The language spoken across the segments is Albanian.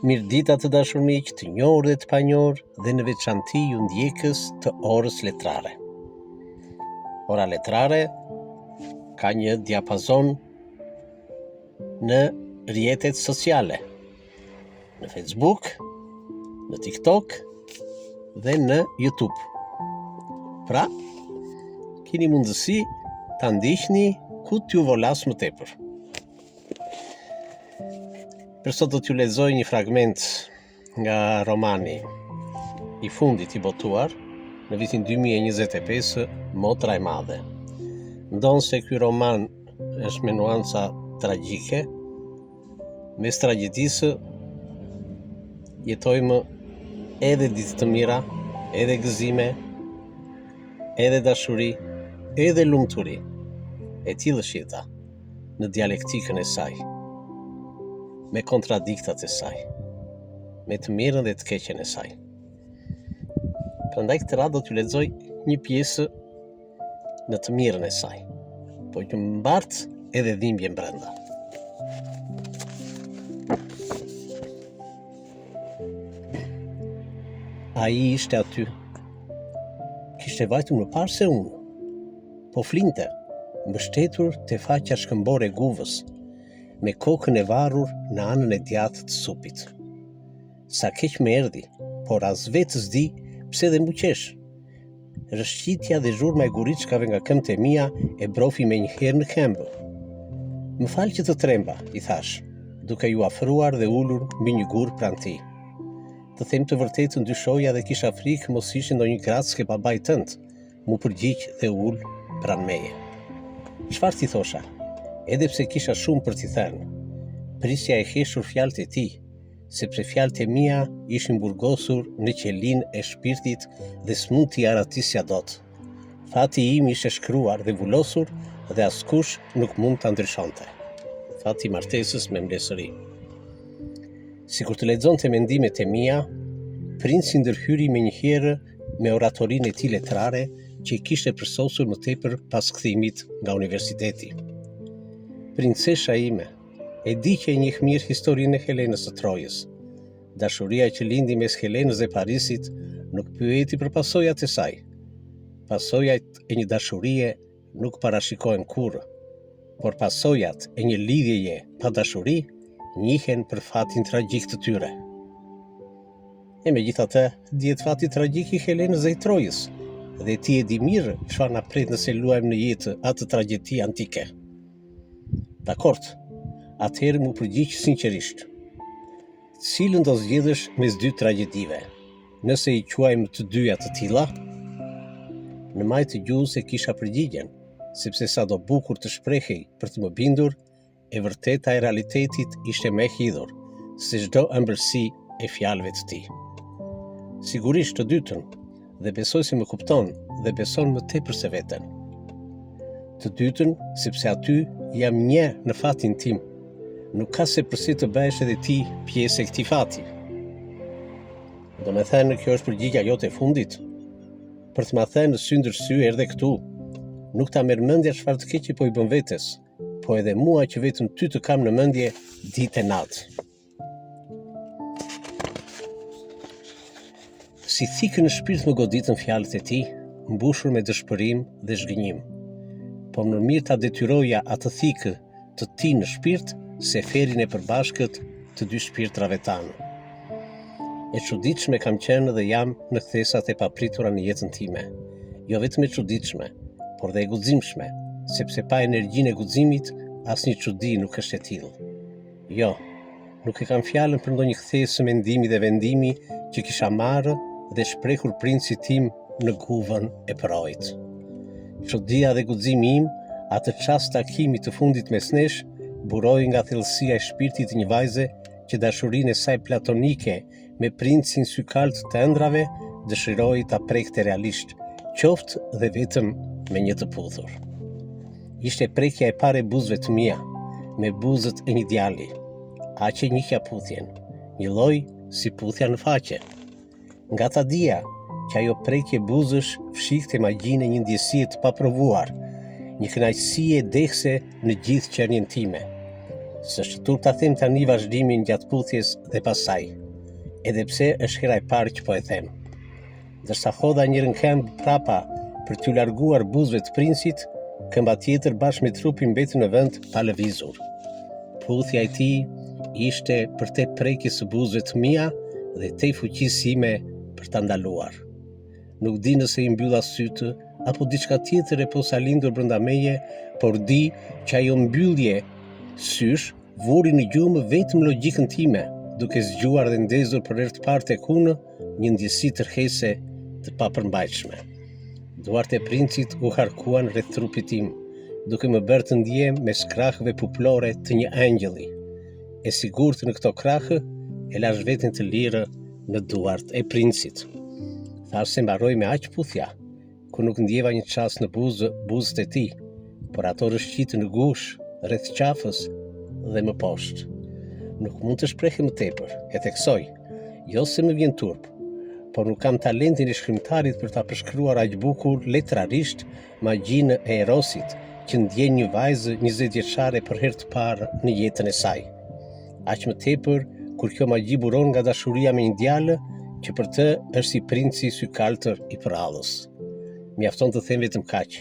Mirëdita të dashur miq, të njohur dhe të panjohur, dhe në veçanti ju ndjekës të orës letrare. Ora letrare ka një diapazon në rrjetet sociale, në Facebook, në TikTok dhe në YouTube. Pra, keni mundësi ta ndiqni ku t'ju volas më tepër. Për sot do t'ju lexoj një fragment nga romani i fundit i botuar në vitin 2025, Motra e Madhe. Ndonë se ky roman është me nuanca tragjike, mes tragjedisë jetojmë edhe ditë të mira, edhe gëzime, edhe dashuri, edhe lumturi. E tillë është jeta në dialektikën e saj, me kontradiktat e saj, me të mirën dhe të keqen e saj. Prandaj këtë radhë do t'ju lexoj një pjesë në të mirën e saj, po që mbart edhe dhimbje brenda. Ai ishte aty, kishte vajtur më parë se unë, po flinte, mbështetur te faqja shkëmbore e guvës, me kokën e varur në anën e djathtë të supit. Sa keq më erdhi, por as vetë s'di pse dhe mbuqesh. Rëshqitja dhe zhurma e guriçkave nga këmbët e mia e brofi me një herë në këmbë. Më fal që të tremba, i thash, duke ju afruar dhe ulur mbi një gur pranë tij. Të them të vërtetën, dyshoja dhe kisha frikë mos ishte ndonjë grackë e babait tënd, mu përgjigj dhe ul pranë meje. Çfarë ti thosha? Edhe pse kisha shumë për t'i thënë, prisja e heshur fjalët e tij, sepse fjalët e mia ishin burgosur në qelinë e shpirtit dhe s'mund t'i aratisja dot. Fati im ishte shkruar dhe vulosur dhe askush nuk mund ta ndryshonte. Fati i martesës me mbledhëri. Sikur të lexonte mendimet e mia, princi ndërhyri menjëherë me oratorinë e tij letrare që i kishte përsosur më tepër pas kthimit nga universiteti. Princesha ime, e di që e njeh mirë historinë e Helenës së Trojës. Dashuria që lindi mes Helenës dhe Parisit nuk pyeti për pasojat e saj. Pasojat e një dashurie nuk parashikohen kurrë, por pasojat e një lidhjeje pa dashuri njihen për fatin tragjik të tyre. E megjithatë, dihet fati tragjik i Helenës dhe i Trojës, dhe ti e di mirë çfarë na pret nëse luajmë në jetë atë tragjedi antike. Dakord, atëherë mu përgjigj sinqerisht. Cilën do zgjedhësh mes dy tragjedive, nëse i quajmë të dyja të tilla? Në maj të gjuhës e kisha përgjigjen, sepse sa do bukur të shprehej për të më bindur, e vërteta e realitetit ishte më e hidhur se çdo ëmbëlsi e fjalëve të tij. Sigurisht të dytën, dhe besoj se më kupton dhe beson më tepër se veten. Të dytën, sepse aty jam një në fatin tim. Nuk ka se përse të bëhesh edhe ti pjesë e këtij fati. Do me thënë, kjo është përgjigja jote e fundit. Për të ma thënë në sy ndër sy erdhe këtu. Nuk ta merr mendja çfarë të keqe po i bën vetes, po edhe mua që vetëm ty të kam në mendje ditë e natë. Si thikë në shpirt më goditën fjalët e tij, mbushur me dëshpërim dhe zhgënjim. Po më mirë ta detyroja atë thikë të tij në shpirt se ferin e përbashkët të dy shpirtrave tanë. E çuditshme kam qenë dhe jam në kthesat e papritura në jetën time. Jo vetëm e çuditshme, por dhe e guximshme, sepse pa energjinë e guximit asnjë çudi nuk është e tillë. Jo, nuk e kam fjalën për ndonjë kthesë mendimi dhe vendimi që kisha marrë dhe shprehur princit tim në guvën e Projit. Çodia dhe guximi im, atë çast takimi të fundit mes nesh, buroi nga thellësia e shpirtit të një vajze që dashurinë e saj platonike me princin sykalt të ëndrave dëshiroi ta prekte realisht, qoftë dhe vetëm me një të puthur. Ishte prekja e parë e buzëve të mia, me buzët e një djali. Aq e njihja puthjen, një lloj si puthja në faqe. Nga ta dija që ajo prekje buzësh fshikte magjinë e një ndjesie të paprovuar, një kënaqësi e dehse në gjithë qenien time. Së shtur ta them tani vazhdimin gjatë puthjes dhe pasaj, edhe pse është hera e parë që po e them. Ndërsa hodha njërën këmbë prapa për t'u larguar buzëve të princit, këmba tjetër bashkë me trupin mbeti në vend pa lëvizur. Puthja e tij ishte për te prekjes së buzëve të mia dhe te fuqisë sime për ta ndaluar. Nuk di nëse i mbylla sytë apo diçka tjetër e posa lindur brenda meje, por di që ajo mbyllje sysh vuri në gjumë vetëm logjikën time, duke zgjuar dhe ndezur për herë të parë tek unë një ndjesi tërhese të papërmbajtshme. Duart e princit u harkuan rreth trupit tim, duke më bërë të ndjem me krahëve puplore të një angjëlli. E sigurt në këto krahë, e lash veten të lirë në duart e princit. Thash se mbaroi me aq puthja, ku nuk ndjeva një çast në buzët e tij, por ato rëshqitë në gush, rreth qafës dhe më poshtë. Nuk mund të shprehe më tepër, e theksoj, jo se më vjen turp, por nuk kam talentin e shkrimtarit për ta përshkruar aq bukur letrarisht magjinë e Erosit, që ndjen një vajzë 20 vjeçare për herë të parë në jetën e saj. Aq më tepër kur kjo magji buron nga dashuria me një djalë që për të është si princi sy kaltër i prallës. Mjafton të them vetëm kaq,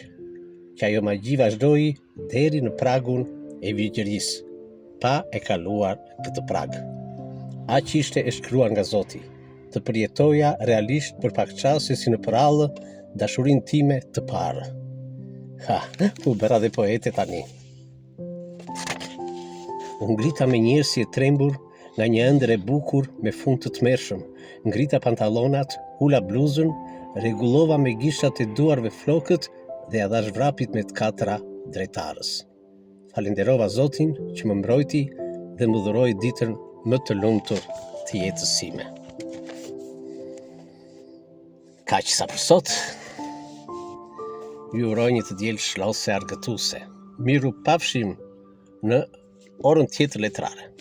që ajo magji vazhdoi deri në pragun e vjegjërisë, pa e kaluar këtë prag. Aq ishte e shkruar nga Zoti, të përjetoja realisht për pak çaste si në prallë dashurinë time të parë. Ha, u bëra dhe poete tani. U ngrita me njerë si e trembur nga një ëndër e bukur me fund të tmerrshëm, ngrita pantallonat, ula bluzën, rregullova me gishtat e duarve flokët dhe ja dhash vrapit me të katra drejtarës. Falenderova Zotin që më mbrojti dhe më dhuroi ditën më të lumtur të jetës sime. Kaq sa për sot. Ju uroj një të diel shlose argëtuese. Miru pafshim në orën tjetër letrare.